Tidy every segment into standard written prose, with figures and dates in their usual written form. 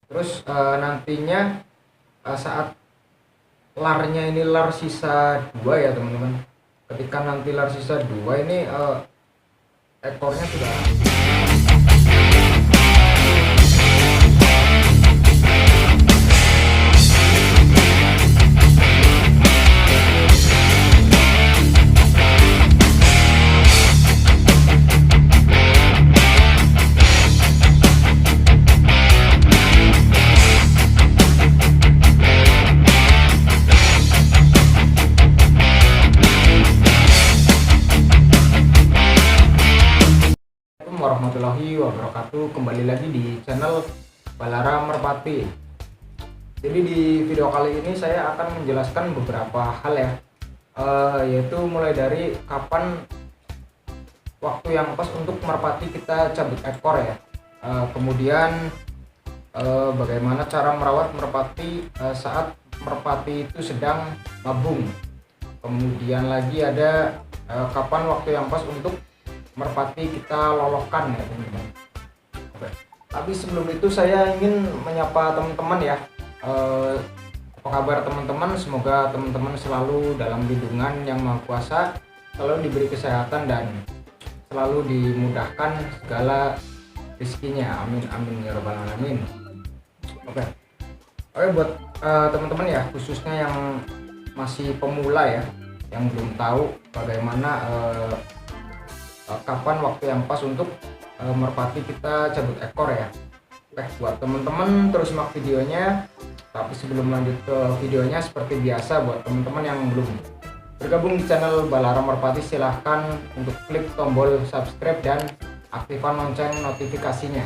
Terus nantinya saat larnya ini lar sisa 2 ya teman-teman. Ketika nanti lar sisa 2 ini ekornya sudah. Assalamualaikum warahmatullahi wabarakatuh. Kembali lagi di channel Balara Merpati. Jadi di video kali ini saya akan menjelaskan beberapa hal ya, yaitu mulai dari kapan waktu yang pas untuk merpati kita cabut ekor ya, kemudian bagaimana cara merawat merpati saat merpati itu sedang mabung, kemudian lagi ada kapan waktu yang pas untuk merpati kita lolokan ya teman-teman. Oke. Tapi sebelum itu saya ingin menyapa teman-teman ya. Apa kabar teman-teman? Semoga teman-teman selalu dalam lindungan yang Maha Kuasa, selalu diberi kesehatan dan selalu dimudahkan segala rezekinya. Amin amin ya rabbal alamin. Oke. Oke, buat teman-teman ya, khususnya yang masih pemula ya, yang belum tahu bagaimana kapan waktu yang pas untuk merpati kita cabut ekor ya. Oke, buat teman-teman terus simak videonya. Tapi sebelum lanjut ke videonya, seperti biasa buat teman-teman yang belum bergabung di channel Balara Merpati, silahkan untuk klik tombol subscribe dan aktifkan lonceng notifikasinya.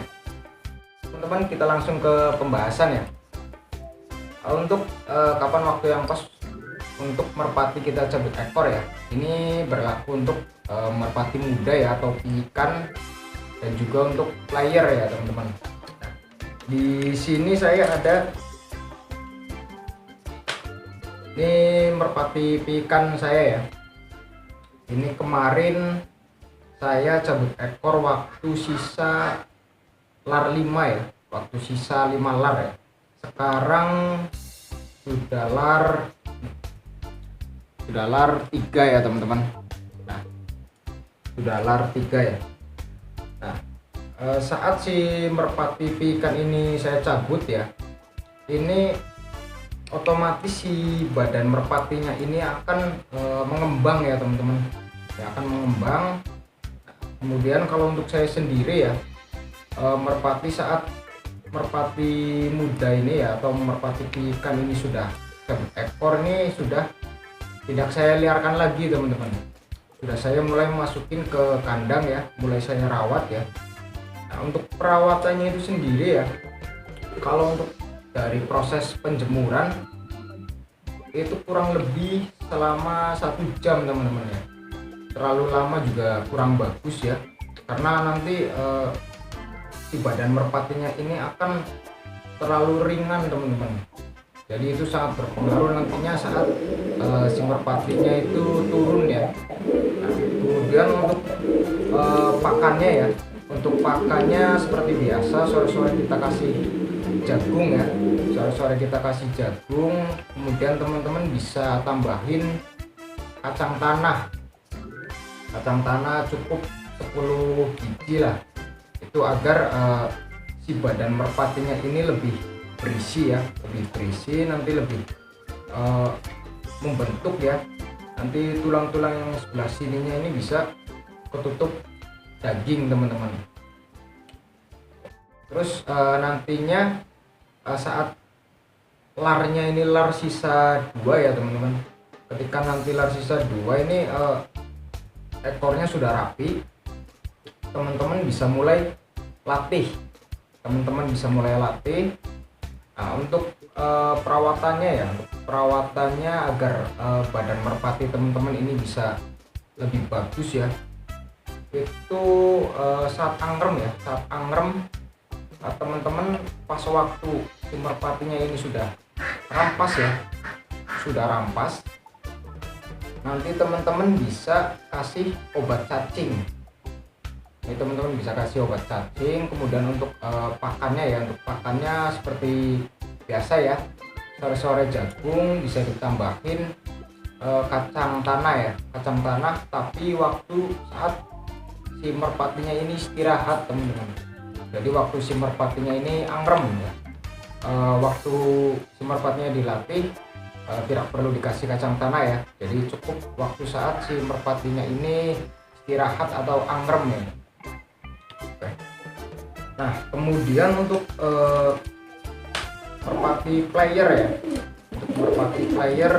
Teman-teman, kita langsung ke pembahasan ya. Untuk kapan waktu yang pas untuk merpati kita cabut ekor ya, ini berlaku untuk merpati muda ya atau pikan, dan juga untuk player ya teman-teman. Di sini saya ada ini merpati pikan saya ya. Ini kemarin saya cabut ekor waktu sisa lar 5 ya, waktu sisa 5 lar ya. Sekarang sudah lar 3 ya teman-teman. Nah, sudah lar 3 ya. Nah, saat si merpati pikan ini saya cabut ya, ini otomatis si badan merpatinya ini akan mengembang ya teman-teman. Ya, akan mengembang. Kemudian kalau untuk saya sendiri ya, merpati saat merpati muda ini ya atau merpati pikan ini sudah cabut ekor, ini sudah tidak saya liarkan lagi teman-teman. Sudah saya mulai masukin ke kandang ya, mulai saya rawat ya. Nah, untuk perawatannya itu sendiri ya, kalau untuk dari proses penjemuran itu kurang lebih selama 1 jam teman-teman ya. Terlalu lama juga kurang bagus ya, karena nanti si badan merpatinya ini akan terlalu ringan teman-teman. Jadi itu sangat berpengaruh nantinya saat si merpatinya itu turun ya. Nah, kemudian untuk pakannya ya, untuk pakannya seperti biasa, sore-sore kita kasih jagung ya, sore-sore kita kasih jagung. Kemudian teman-teman bisa tambahin kacang tanah cukup 10 biji lah, itu agar si badan merpatinya ini lebih berisi ya, nanti lebih membentuk ya. Nanti tulang-tulang yang sebelah sininya ini bisa ketutup daging teman-teman. Terus nantinya saat larnya ini lar sisa 2 ya teman-teman. Ketika nanti lar sisa 2 ini ekornya sudah rapi, teman-teman bisa mulai latih. Nah, untuk perawatannya ya, agar badan merpati teman-teman ini bisa lebih bagus ya, itu saat angrem ya, teman-teman pas waktu si merpatinya ini sudah rampas, nanti teman-teman bisa kasih obat cacing. Ini teman-teman bisa kasih obat cacing. Kemudian untuk pakannya ya, untuk pakannya seperti biasa ya, sore-sore jagung, bisa ditambahin kacang tanah ya, kacang tanah, tapi waktu saat si merpatinya ini istirahat teman-teman. Jadi waktu si merpatinya ini angrem ya, waktu si merpatinya dilatih tidak perlu dikasih kacang tanah ya, jadi cukup waktu saat si merpatinya ini istirahat atau angrem ya. Oke. Nah kemudian untuk merpati player ya, untuk merpati player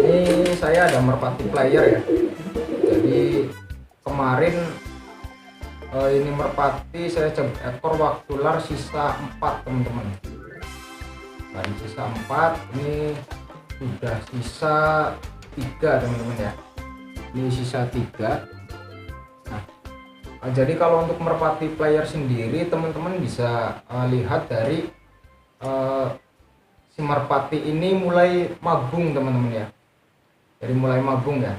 ini saya ada merpati player ya. Jadi kemarin ini merpati saya cabut ekor waktu lar sisa 4 teman-teman. Dari sisa 4 ini sudah sisa 3 teman-teman ya. Ini sisa 3. Nah, jadi kalau untuk merpati player sendiri teman-teman bisa lihat dari si merpati ini mulai mabung teman-teman ya. Jadi mulai mabung ya.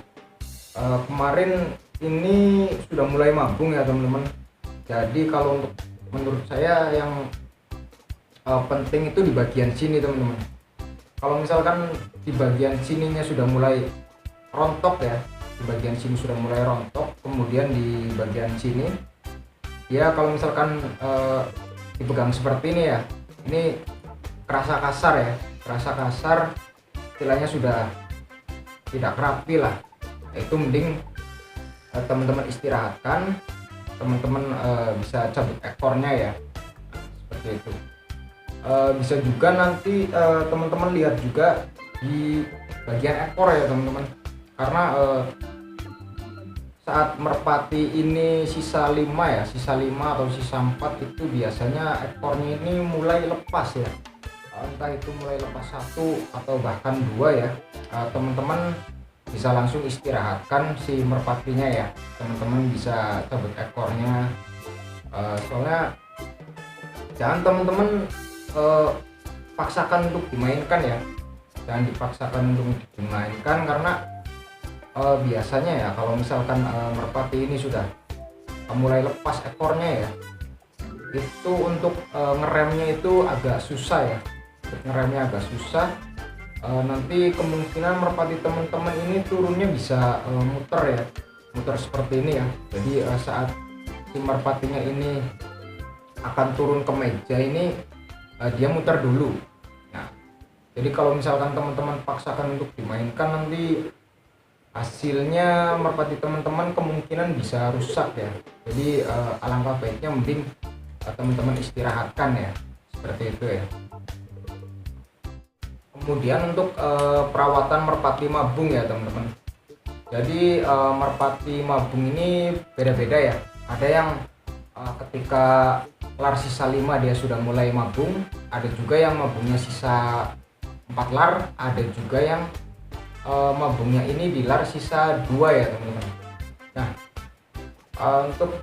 Kemarin ini sudah mulai mabung ya teman-teman. Jadi kalau untuk menurut saya yang penting itu di bagian sini teman-teman. Kalau misalkan di bagian sininya sudah mulai rontok ya, di bagian sini sudah mulai rontok, kemudian di bagian sini ya kalau misalkan dipegang seperti ini ya, ini kerasa kasar ya, kerasa kasar, istilahnya sudah tidak rapi lah. Itu mending teman-teman istirahatkan, teman-teman bisa cabut ekornya ya, seperti itu. Bisa juga nanti teman-teman lihat juga di bagian ekor ya teman-teman, karena saat merpati ini sisa 5 ya, sisa 5 atau sisa 4 itu biasanya ekornya ini mulai lepas ya, entah itu mulai lepas 1 atau bahkan 2 ya. Teman-teman bisa langsung istirahatkan si merpatinya ya, teman-teman bisa cabut ekornya. Soalnya jangan teman-teman paksakan untuk dimainkan ya, jangan dipaksakan untuk dimainkan, karena biasanya ya kalau misalkan merpati ini sudah mulai lepas ekornya ya, itu untuk ngeremnya itu agak susah ya, untuk ngeremnya agak susah. Nanti kemungkinan merpati teman-teman ini turunnya bisa muter ya, muter seperti ini ya. Jadi saat si merpatinya ini akan turun ke meja ini, dia muter dulu. Nah, jadi kalau misalkan teman-teman paksakan untuk dimainkan, nanti hasilnya merpati teman-teman kemungkinan bisa rusak ya. Jadi alangkah baiknya mending teman-teman istirahatkan ya, seperti itu ya. Kemudian untuk perawatan merpati mabung ya teman-teman. Jadi merpati mabung ini beda-beda ya. Ada yang ketika lar sisa 5 dia sudah mulai mabung, ada juga yang mabungnya sisa 4 lar, ada juga yang mabungnya ini di lar sisa 2 ya teman-teman. Nah, untuk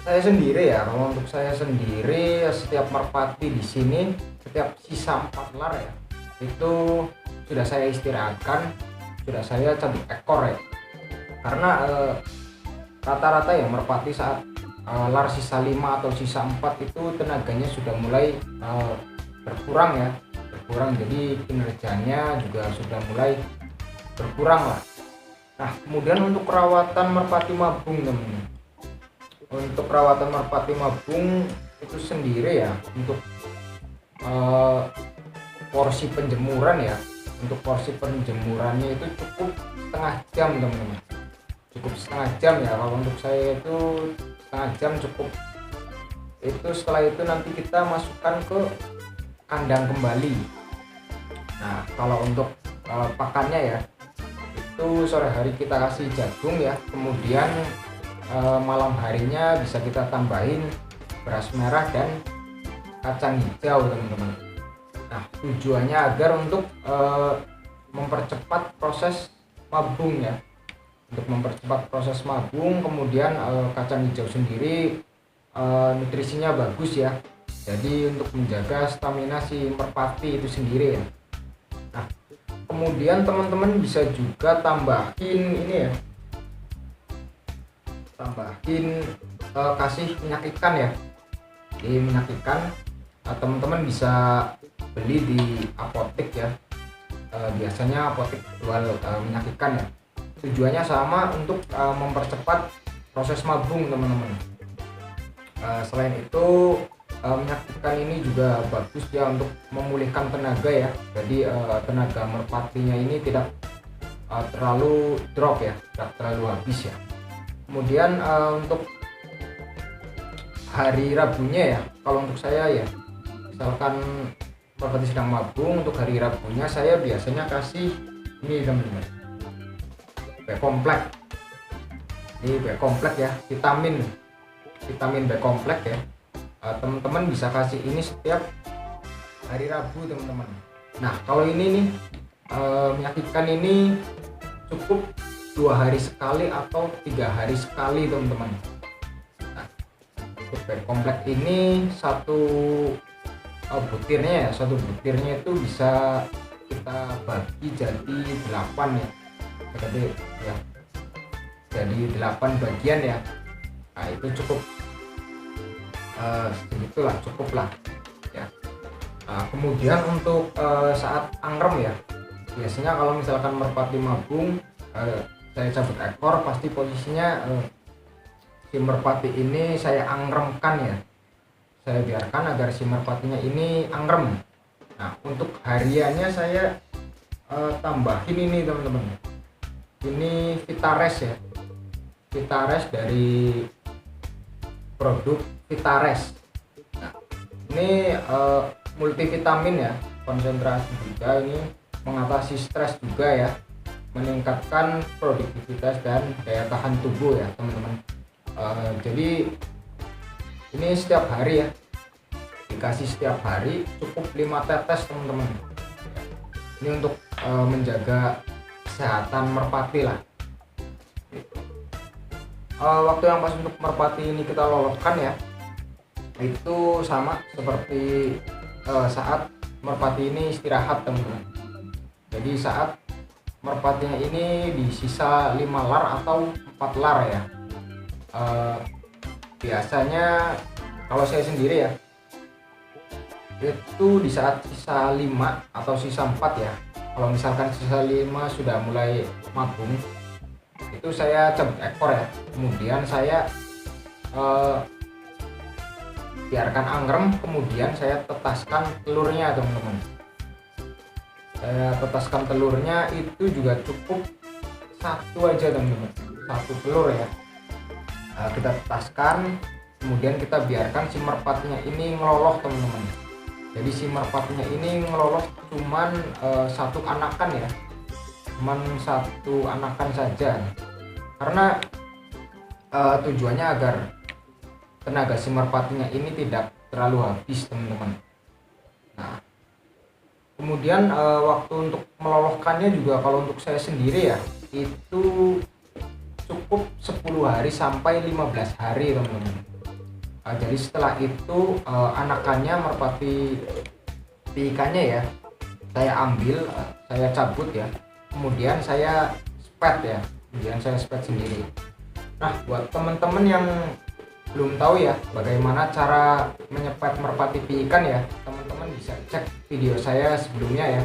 saya sendiri ya, kalau untuk saya sendiri setiap merpati di sini setiap sisa 4 lar ya, itu sudah saya istirahatkan, sudah saya cabut ekor ya. Karena rata-rata ya merpati saat lar sisa 5 atau sisa 4 itu tenaganya sudah mulai berkurang ya, berkurang, jadi kinerjanya juga sudah mulai berkurang lah. Nah kemudian untuk perawatan merpati mabung teman-teman, untuk perawatan merpati mabung itu sendiri ya, untuk porsi penjemuran ya, untuk porsi penjemurannya itu cukup setengah jam teman-teman, cukup setengah jam ya. Kalau untuk saya itu setengah jam cukup. Itu setelah itu nanti kita masukkan ke kandang kembali. Nah kalau untuk pakannya ya, itu sore hari kita kasih jagung ya, kemudian malam harinya bisa kita tambahin beras merah dan kacang hijau teman-teman. Nah tujuannya agar untuk mempercepat proses mabung ya, untuk mempercepat proses mabung. Kemudian kacang hijau sendiri nutrisinya bagus ya, jadi untuk menjaga stamina si merpati itu sendiri ya. Nah kemudian teman-teman bisa juga tambahin ini ya, tambahin kasih minyak ikan ya. Di minyak ikan teman-teman bisa beli di apotek ya. Biasanya apotek jual minyak ikan ya. Tujuannya sama, untuk mempercepat proses mabung teman-teman. Selain itu minyak ikan ini juga bagus ya untuk memulihkan tenaga ya. Jadi tenaga merpatinya ini tidak terlalu drop ya, tidak terlalu habis ya. Kemudian untuk hari Rabunya ya, kalau untuk saya ya, misalkan merpati sedang mabung, untuk hari Rabunya saya biasanya kasih ini teman-teman, B kompleks. Ini B kompleks ya, vitamin B kompleks ya. Teman-teman bisa kasih ini setiap hari Rabu teman-teman. Nah kalau ini nih minyak ikan ini cukup 2 hari sekali atau 3 hari sekali teman-teman. Nah, untuk B kompleks ini satu butirnya itu bisa kita bagi jadi 8 ya. Jadi 8 bagian ya. Nah itu cukup segitulah, cukup lah ya. Kemudian untuk saat angrem ya, biasanya kalau misalkan merpati mabung, saya cabut ekor, pasti posisinya si merpati ini saya angremkan ya. Saya biarkan agar si merpatinya ini angrem. Nah untuk hariannya saya tambahin ini teman-teman, ini Vitares ya. Vitares dari produk Vitares. Nah, ini multivitamin ya, konsentrasi juga, ini mengatasi stres juga ya, meningkatkan produktivitas dan daya tahan tubuh ya teman-teman. Jadi ini setiap hari ya, dikasih setiap hari, cukup 5 tetes teman-teman. Ini untuk menjaga kesehatan merpati lah. Waktu yang pas untuk merpati ini kita loloskan ya, itu sama seperti saat merpati ini istirahat teman-teman. Jadi saat merpatinya ini di sisa 5 lar atau 4 lar ya. Biasanya kalau saya sendiri ya, itu di saat sisa 5 atau sisa 4 ya. Kalau misalkan sisa 5 sudah mulai mabung, itu saya cabut ekor ya. Kemudian saya biarkan angrem, kemudian saya tetaskan telurnya teman-teman. Saya tetaskan telurnya, itu juga cukup 1 aja teman-teman, 1 telur ya. Kita tetaskan, kemudian kita biarkan si merpatinya ini ngeloloh teman-teman. Jadi si merpatinya ini ngeloloh cuman 1 anakan ya, cuman 1 anakan saja, karena tujuannya agar tenaga si merpatinya ini tidak terlalu habis teman-teman. Nah kemudian waktu untuk meloloskannya juga, kalau untuk saya sendiri ya, itu cukup 10 hari sampai 15 hari teman-teman. Jadi setelah itu anakannya, merpati ikannya ya, saya ambil, saya cabut ya, kemudian saya spet sendiri. Nah buat teman-teman yang belum tahu ya bagaimana cara menyepet merpati ikan ya, teman-teman bisa cek video saya sebelumnya ya.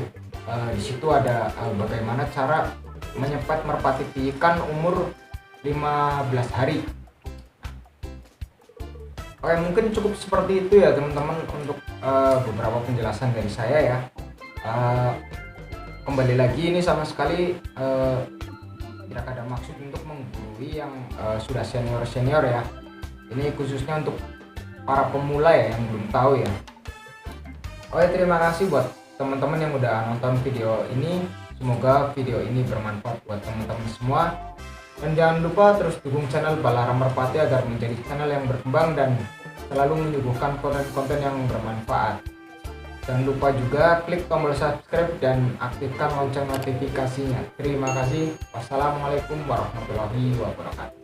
Di situ ada bagaimana cara menyepet merpati ikan umur 15 hari. Oke, mungkin cukup seperti itu ya teman-teman untuk beberapa penjelasan dari saya ya. Kembali lagi, ini sama sekali tidak ada maksud untuk menggurui yang sudah senior ya. Ini khususnya untuk para pemula ya yang belum tahu ya. Oke, terima kasih buat teman-teman yang udah nonton video ini. Semoga video ini bermanfaat buat teman-teman semua. Dan jangan lupa terus dukung channel Balarang Merpati agar menjadi channel yang berkembang dan selalu menyuguhkan konten-konten yang bermanfaat. Jangan lupa juga klik tombol subscribe dan aktifkan lonceng notifikasinya. Terima kasih. Wassalamualaikum warahmatullahi wabarakatuh.